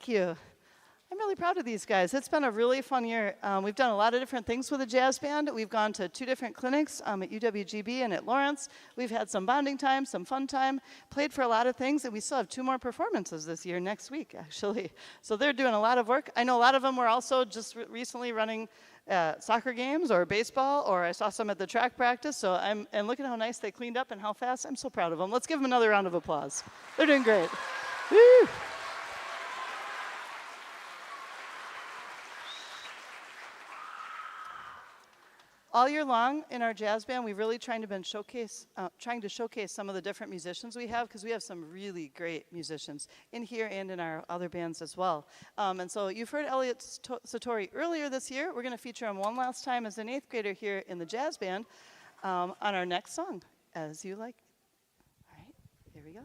Thank you. I'm really proud of these guys. It's been a really fun year. We've done a lot of different things with the jazz band. We've gone to 2 different clinics at UWGB and at Lawrence. We've had some bonding time, some fun time, played for a lot of things, and we still have 2 more performances this year, next week, actually. So they're doing a lot of work. I know a lot of them were also just recently running soccer games or baseball, or I saw some at the track practice. And look at how nice they cleaned up and how fast. I'm so proud of them. Let's give them another round of applause. They're doing great. Woo! All year long in our jazz band, we've really trying to showcase some of the different musicians we have, because we have some really great musicians in here and in our other bands as well. And so you've heard Elliot Satori earlier this year. We're going to feature him one last time as an 8th grader here in the jazz band on our next song, As You Like. All right, here we go.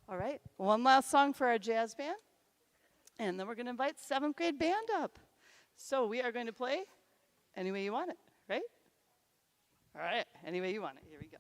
All right, one last song for our jazz band, and then we're going to invite 7th grade band up. So we are going to play Any Way You Want It, right? All right, any way you want it. Here we go.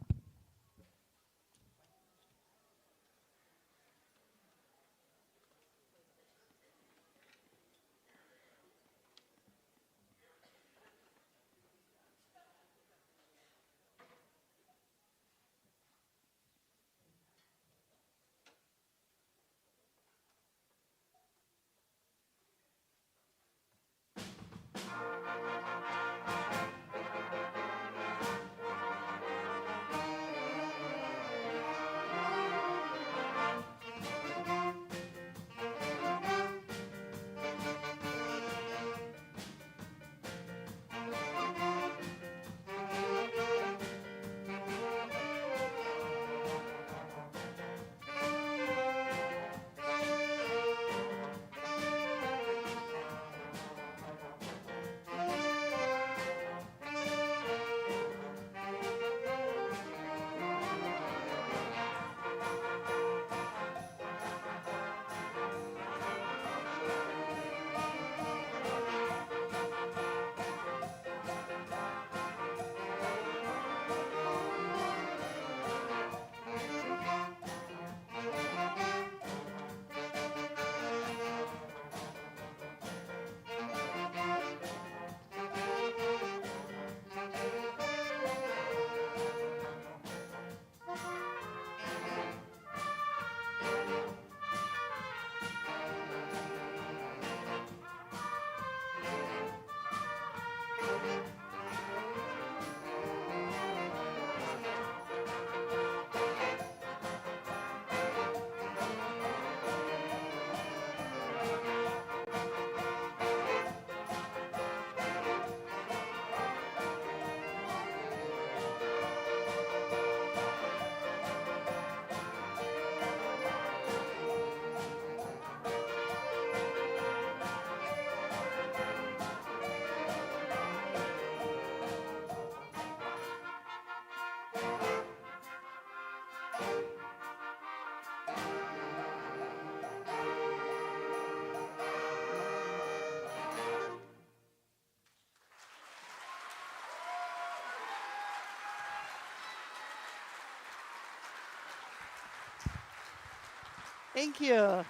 Thank you.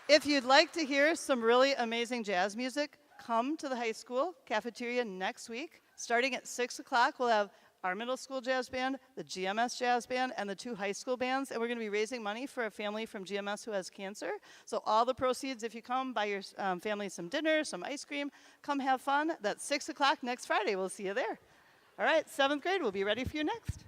If you'd like to hear some really amazing jazz music, come to the high school cafeteria next week. Starting at 6 o'clock, we'll have our middle school jazz band, the GMS jazz band, and the 2 high school bands. And we're going to be raising money for a family from GMS who has cancer. So all the proceeds, if you come, buy your family some dinner, some ice cream, come have fun. That's 6 o'clock next Friday. We'll see you there. All right, 7th grade, we'll be ready for you next.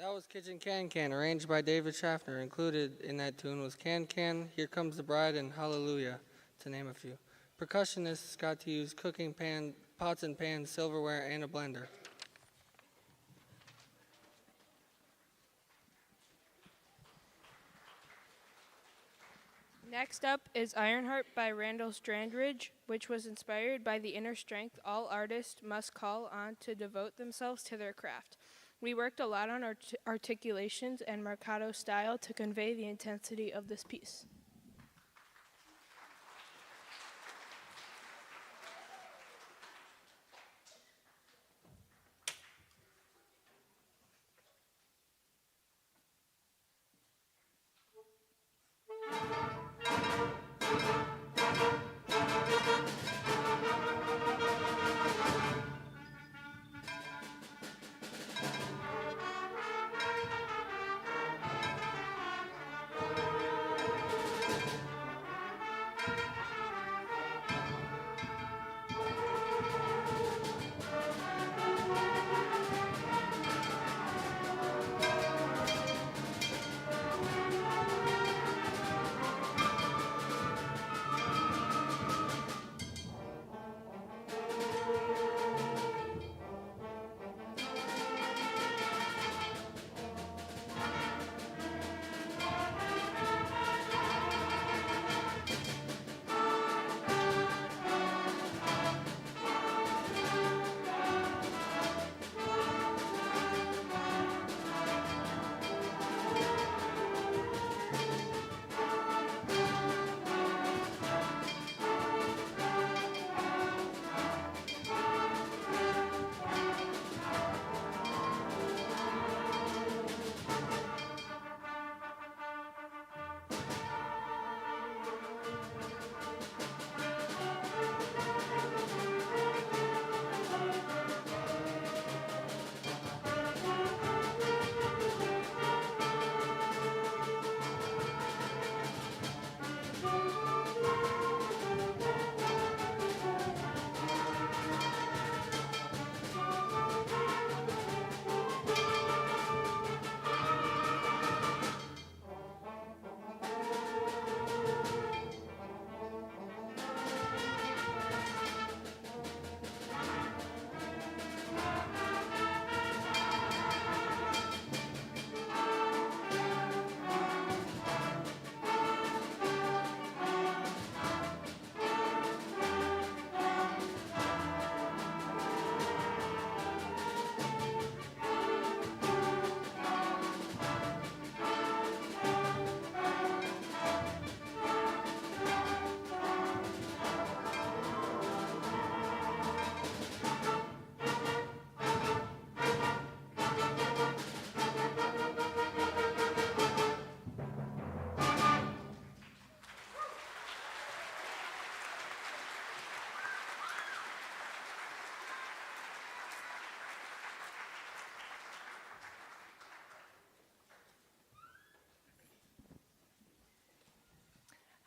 That was Kitchen Can Can, arranged by David Schaffner. Included in that tune was Can Can, Here Comes the Bride, and Hallelujah, to name a few. Percussionists got to use pots and pans, silverware, and a blender. Next up is Ironheart by Randall Strandridge, which was inspired by the inner strength all artists must call on to devote themselves to their craft. We worked a lot on articulations and marcato style to convey the intensity of this piece.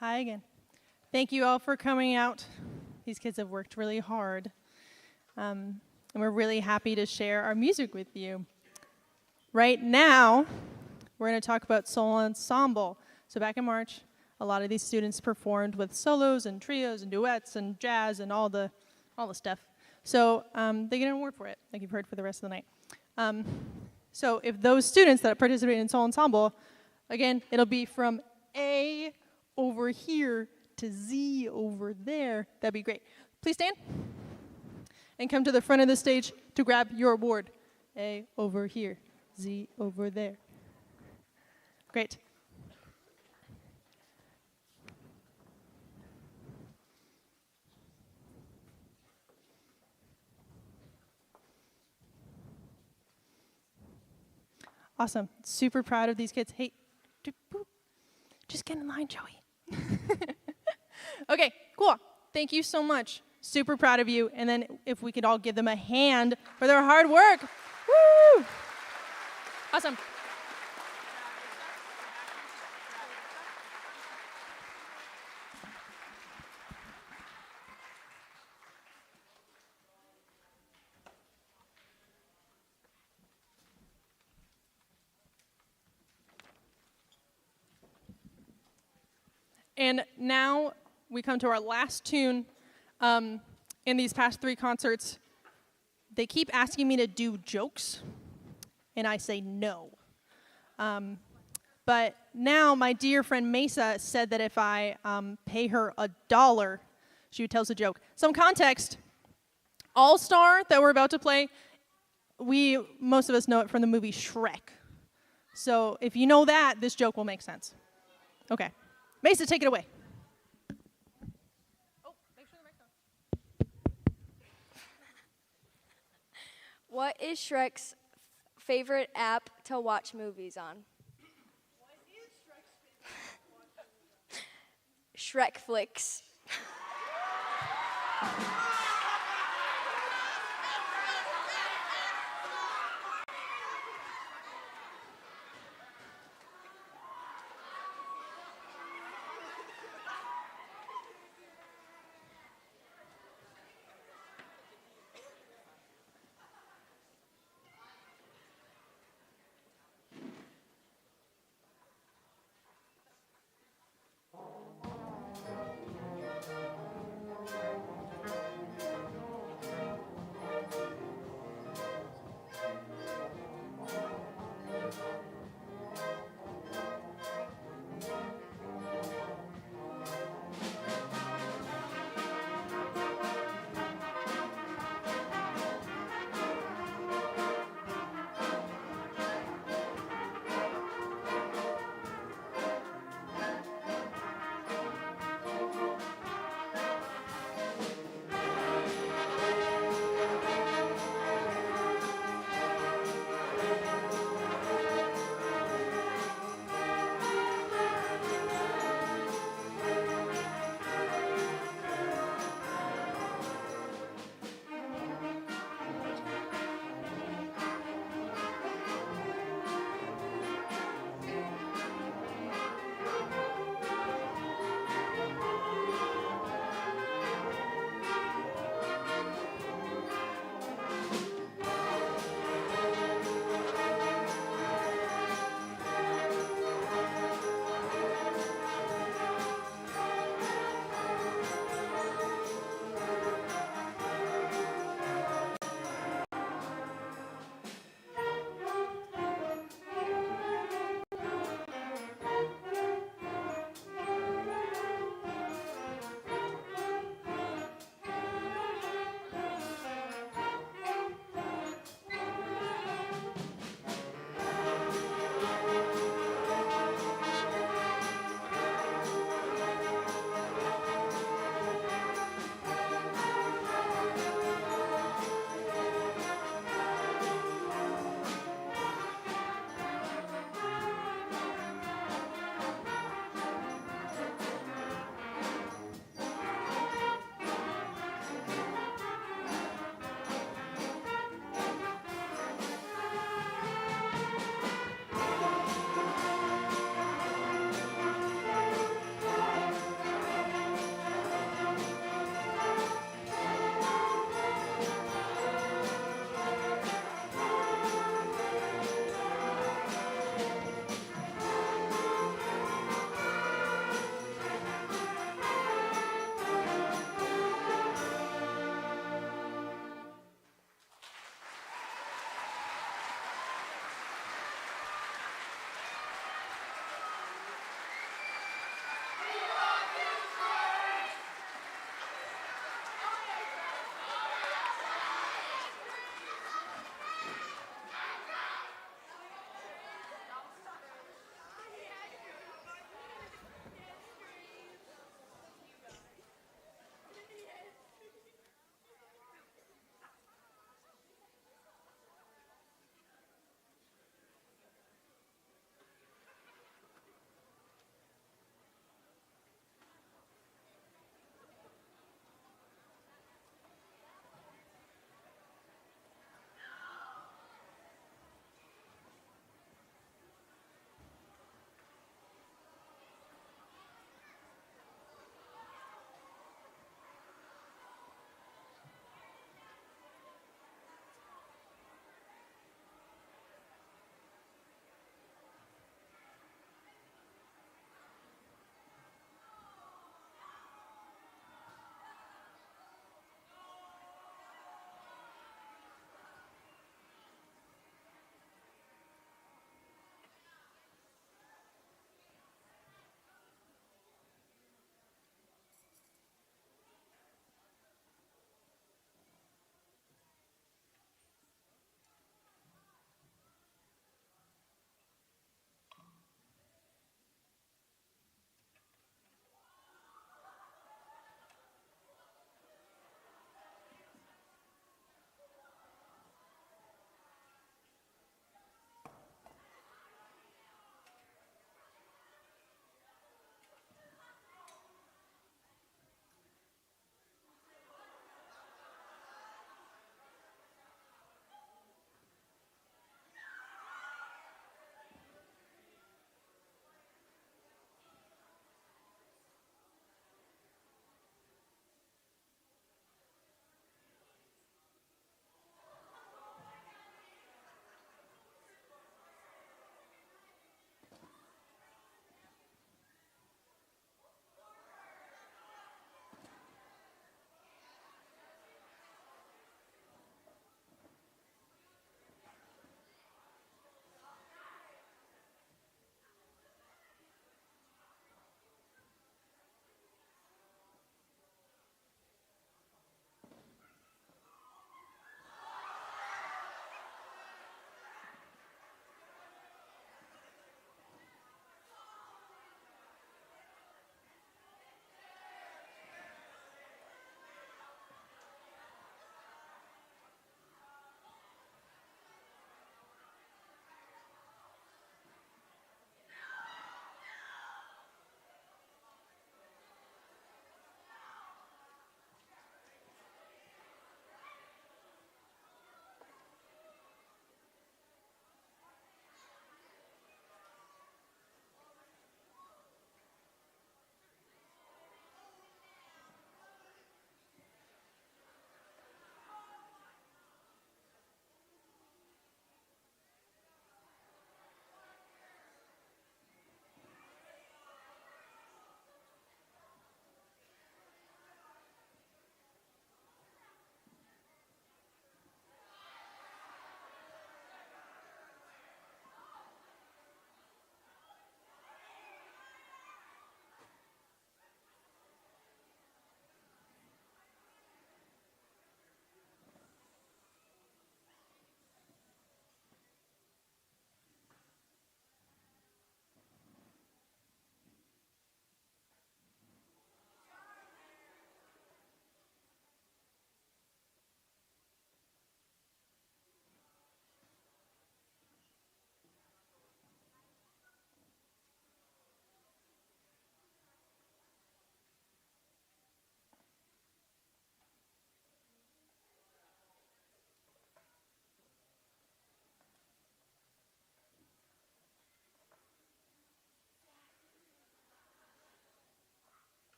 Hi again. Thank you all for coming out. These kids have worked really hard. And we're really happy to share our music with you. Right now, we're going to talk about solo ensemble. So back in March, a lot of these students performed with solos and trios and duets and jazz and all the stuff. So they get an award for it, like you've heard for the rest of the night. So if those students that participate in solo ensemble, again, it'll be from A over here to Z over there. That'd be great. Please stand and come to the front of the stage to grab your award. A over here, Z over there. Great. Awesome. Super proud of these kids. Hey, just get in line, Joey. Okay, cool. Thank you so much. Super proud of you. And then if we could all give them a hand for their hard work. Woo! Awesome. And now we come to our last tune. In these past 3 concerts, they keep asking me to do jokes, and I say no. But now my dear friend Mesa said that if I pay her $1, she would tell us a joke. Some context, All Star that we're about to play, most of us know it from the movie Shrek. So if you know that, this joke will make sense. Okay. Mesa, take it away. What is Shrek's favorite app to watch movies on? Shrekflix.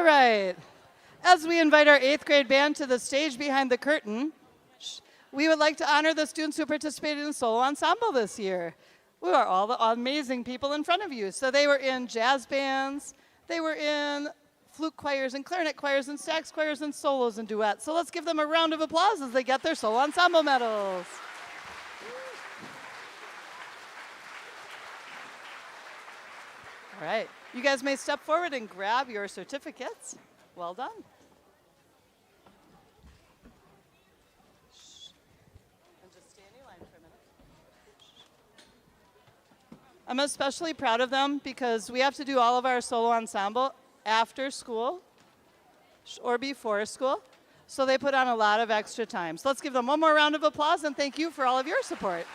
All right. As we invite our 8th grade band to the stage behind the curtain, we would like to honor the students who participated in solo ensemble this year. We are all the amazing people in front of you. So they were in jazz bands, they were in flute choirs and clarinet choirs and sax choirs and solos and duets. So let's give them a round of applause as they get their solo ensemble medals. All right, you guys may step forward and grab your certificates. Well done. And just stay in your line for a minute. I'm especially proud of them because we have to do all of our solo ensemble after school or before school. So they put on a lot of extra time. So let's give them one more round of applause and thank you for all of your support.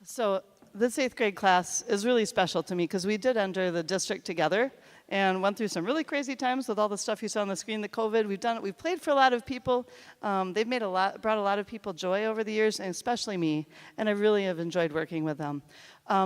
So this 8th grade class is really special to me because we did enter the district together and went through some really crazy times with all the stuff you saw on the screen, the COVID. We've played for a lot of people. They've brought a lot of people joy over the years, and especially me, and I really have enjoyed working with them.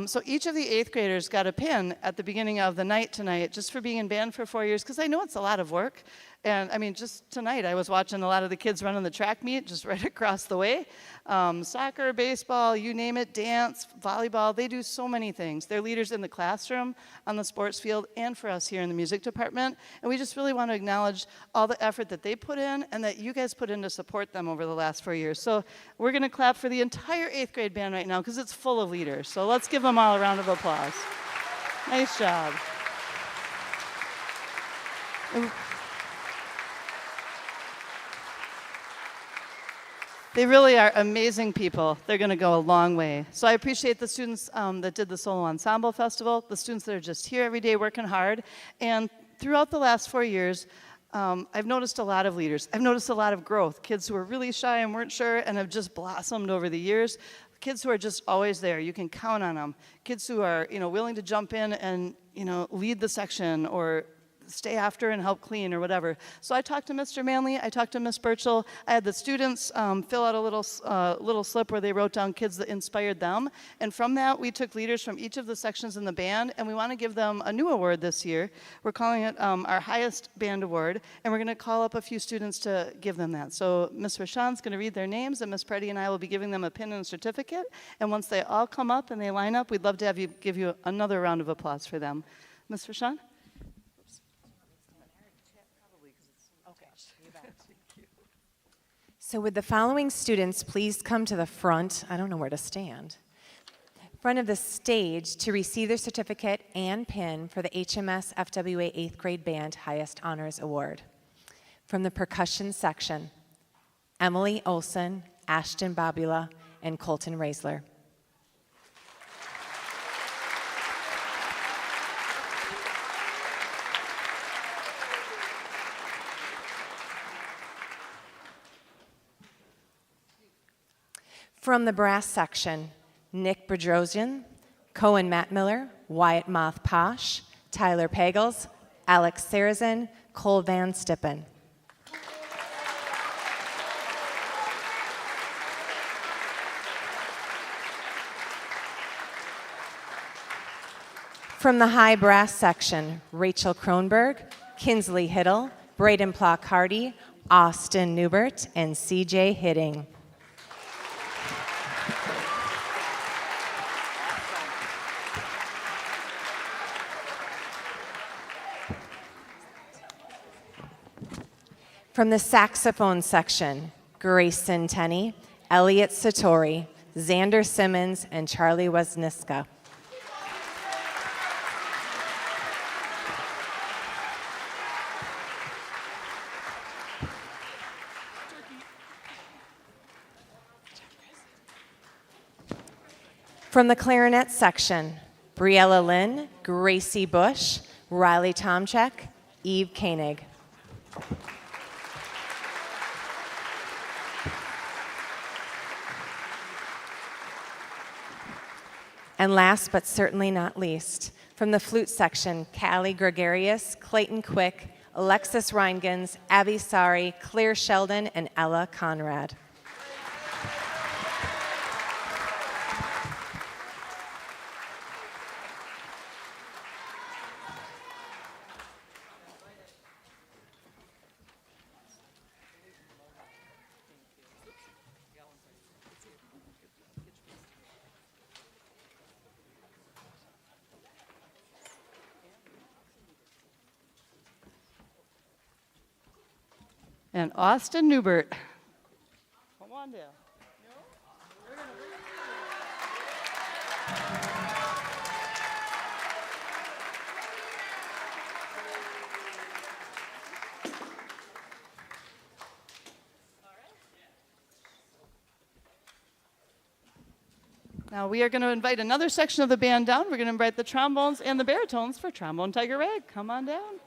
So each of the 8th graders got a pin at the beginning of the night tonight just for being in band for 4 years, because I know it's a lot of work. And I mean, just tonight I was watching a lot of the kids running the track meet just right across the way. Soccer, baseball, you name it, dance, volleyball, they do so many things. They're leaders in the classroom, on the sports field, and for us here in the music department. And we just really want to acknowledge all the effort that they put in and that you guys put in to support them over the last 4 years. So we're going to clap for the entire 8th grade band right now because it's full of leaders. So let's give them all a round of applause. Nice job. They really are amazing people. They're going to go a long way. So I appreciate the students that did the Solo Ensemble Festival, the students that are just here every day working hard. And throughout the last 4 years, I've noticed a lot of leaders. I've noticed a lot of growth. Kids who were really shy and weren't sure and have just blossomed over the years. Kids who are just always there. You can count on them. Kids who are, willing to jump in and, lead the section or stay after and help clean or whatever. So I talked to Mr. Manley, I talked to Miss Birchall. I had the students fill out a little slip where they wrote down kids that inspired them. And from that, we took leaders from each of the sections in the band, and we want to give them a new award this year. We're calling it our highest band award, and we're going to call up a few students to give them that. So Miss Rashawn's going to read their names, and Miss Preddy and I will be giving them a pin and a certificate. And once they all come up and they line up, we'd love to give you another round of applause for them. Miss Rashawn? So would the following students please come to the front, I don't know where to stand, front of the stage to receive their certificate and pin for the HMS FWA 8th grade band highest honors award. From the percussion section, Emily Olson, Ashton Babula, and Colton Raisler. From the brass section, Nick Bedrosian, Cohen Matt Miller, Wyatt Moth Posh, Tyler Pagels, Alex Sarazin, Cole Van Stippen. From the high brass section, Rachel Kronberg, Kinsley Hiddle, Braden Plock Hardy, Austin Newbert, and CJ Hitting. From the saxophone section, Grayson Tenney, Elliot Satori, Xander Simmons, and Charlie Wesniska. From the clarinet section, Briella Lynn, Gracie Bush, Riley Tomchek, Eve Koenig. And last but certainly not least, from the flute section, Callie Gregarious, Clayton Quick, Alexis Reingans, Abby Sari, Claire Sheldon, and Ella Conrad. And Austin Newbert. Come on down. Now we are going to invite another section of the band down. We're going to invite the trombones and the baritones for Trombone Tiger Rag. Come on down.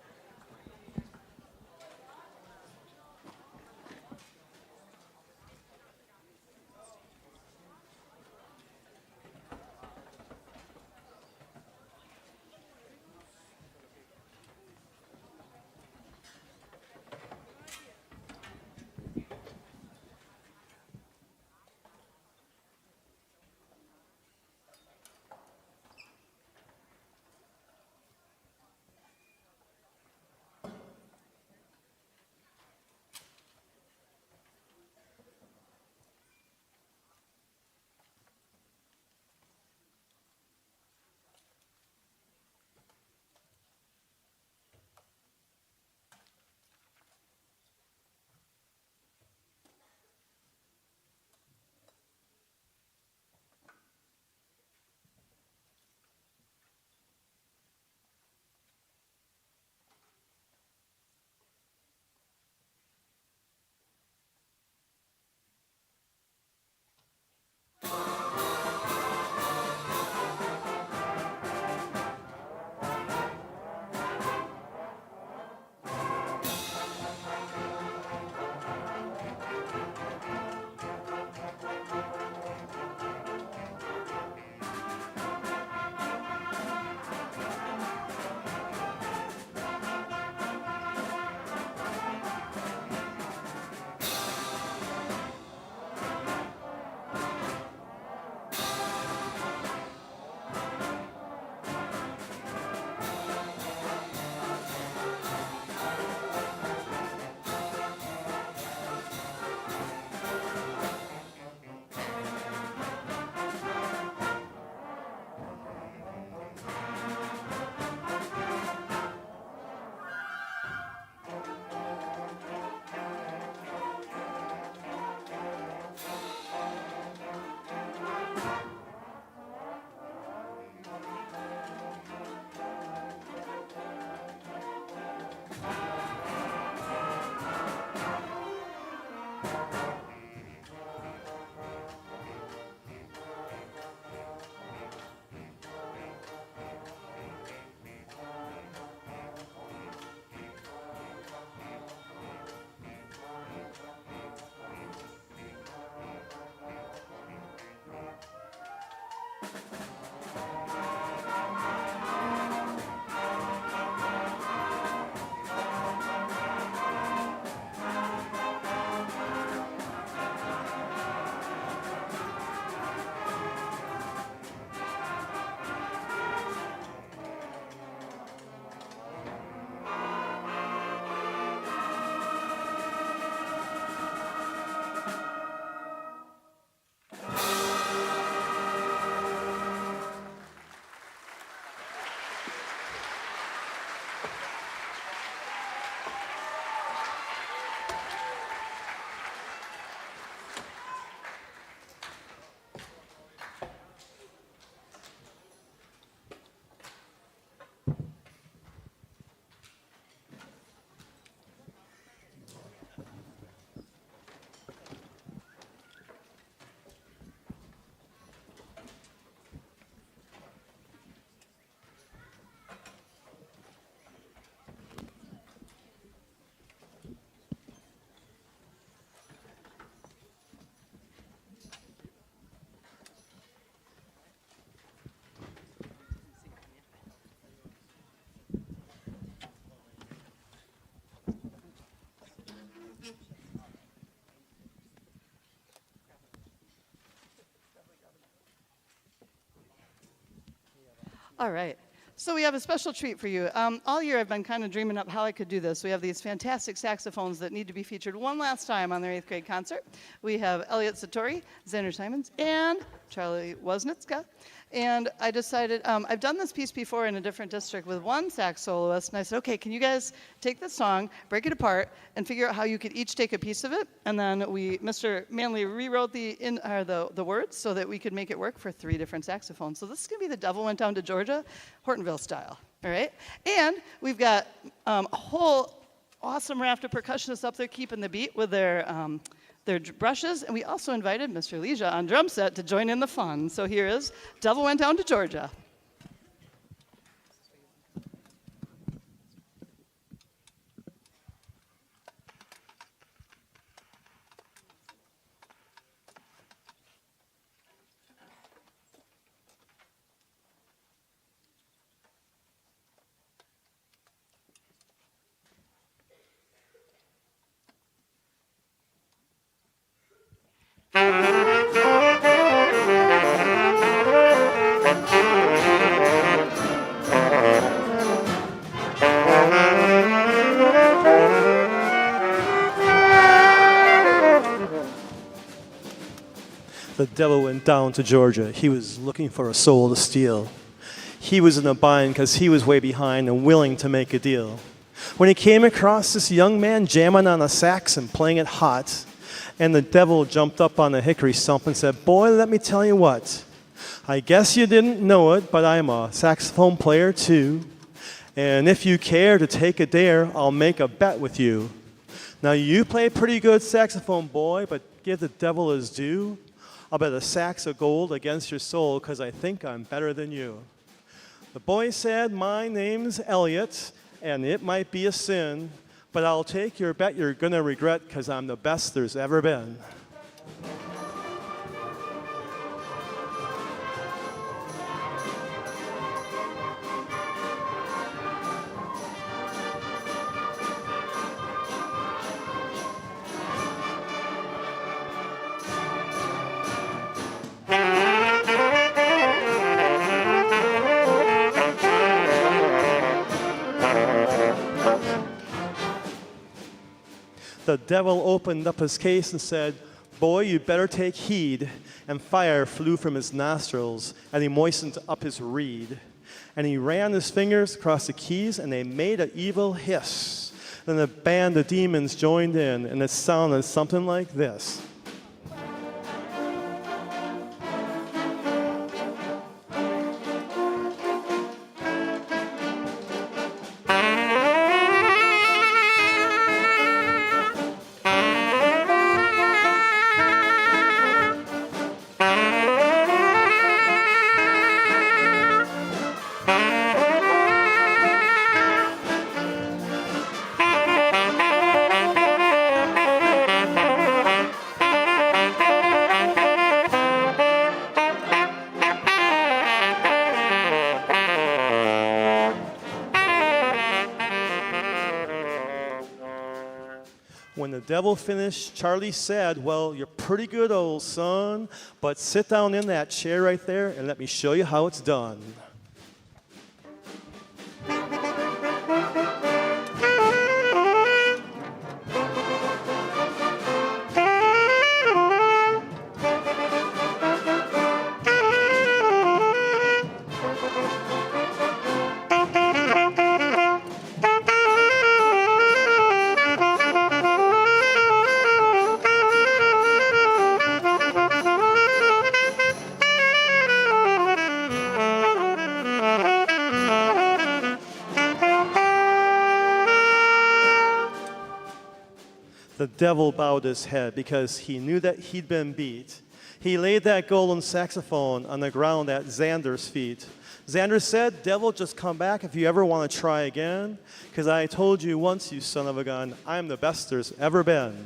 All right. So we have a special treat for you. All year I've been kind of dreaming up how I could do this. We have these fantastic saxophones that need to be featured one last time on their 8th grade concert. We have Elliot Satori, Xander Simons, and Charlie Woznicka. And I decided, I've done this piece before in a different district with one sax soloist, and I said, okay, can you guys take this song, break it apart, and figure out how you could each take a piece of it? And then Mr. Manley rewrote the words so that we could make it work for 3 different saxophones. So this is going to be The Devil Went Down to Georgia, Hortonville style, all right? And we've got a whole awesome raft of percussionists up there keeping the beat with their brushes, and we also invited Mr. Leisha on drum set to join in the fun. So here is Devil Went Down to Georgia. The devil went down to Georgia. He was looking for a soul to steal. He was in a bind because he was way behind and willing to make a deal. When he came across this young man jamming on a sax and playing it hot, and the devil jumped up on a hickory stump and said, "Boy, let me tell you what. I guess you didn't know it, but I'm a saxophone player too. And if you care to take a dare, I'll make a bet with you. Now you play pretty good saxophone, boy, but give the devil his due. I'll bet a sax of gold against your soul, 'cause I think I'm better than you." The boy said, "My name's Elliot, and it might be a sin, but I'll take your bet you're gonna regret, 'cause I'm the best there's ever been." The devil opened up his case and said, "Boy, you better take heed." And fire flew from his nostrils, and he moistened up his reed. And he ran his fingers across the keys, and they made an evil hiss. Then a band of demons joined in, and it sounded something like this. When the devil finished, Charlie said, "Well, you're pretty good, old son, but sit down in that chair right there and let me show you how it's done." The devil bowed his head because he knew that he'd been beat. He laid that golden saxophone on the ground at Xander's feet. Xander said, "Devil, just come back if you ever want to try again, because I told you once, you son of a gun, I'm the best there's ever been."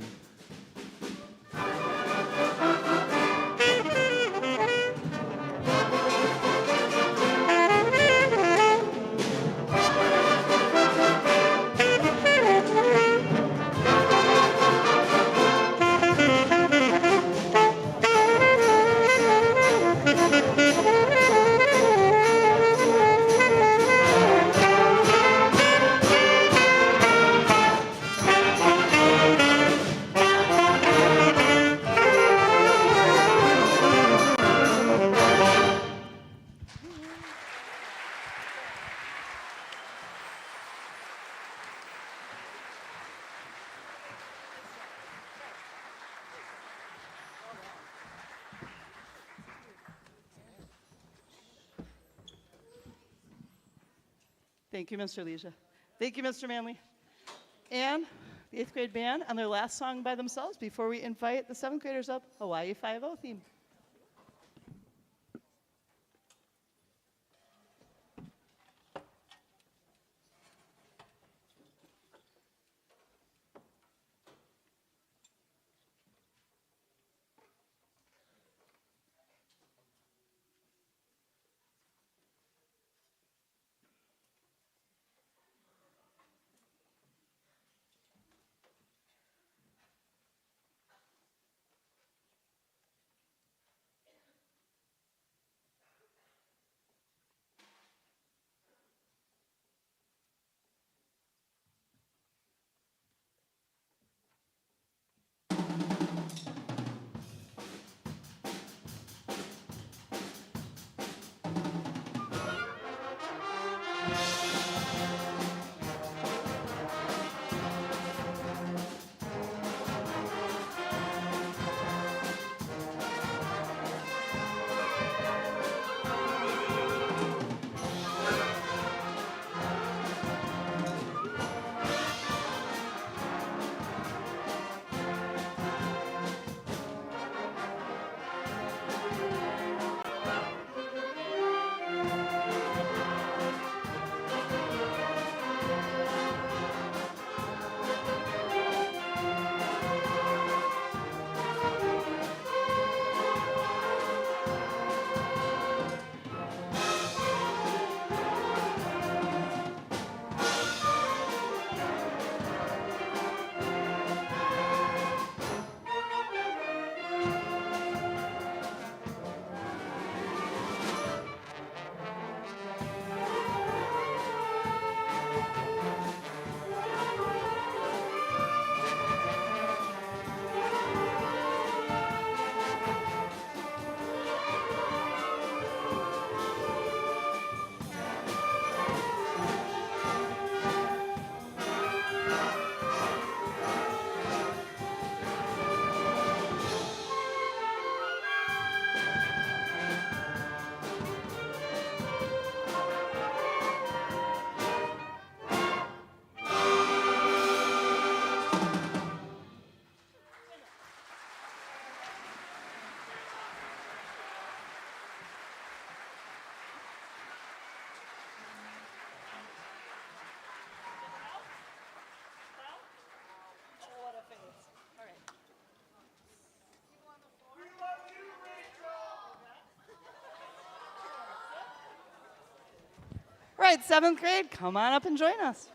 Thank you, Mr. Leisha. Thank you, Mr. Manley. And the 8th grade band on their last song by themselves before we invite the 7th graders up, Hawaii 5-0 theme. All right, 7th grade, come on up and join us.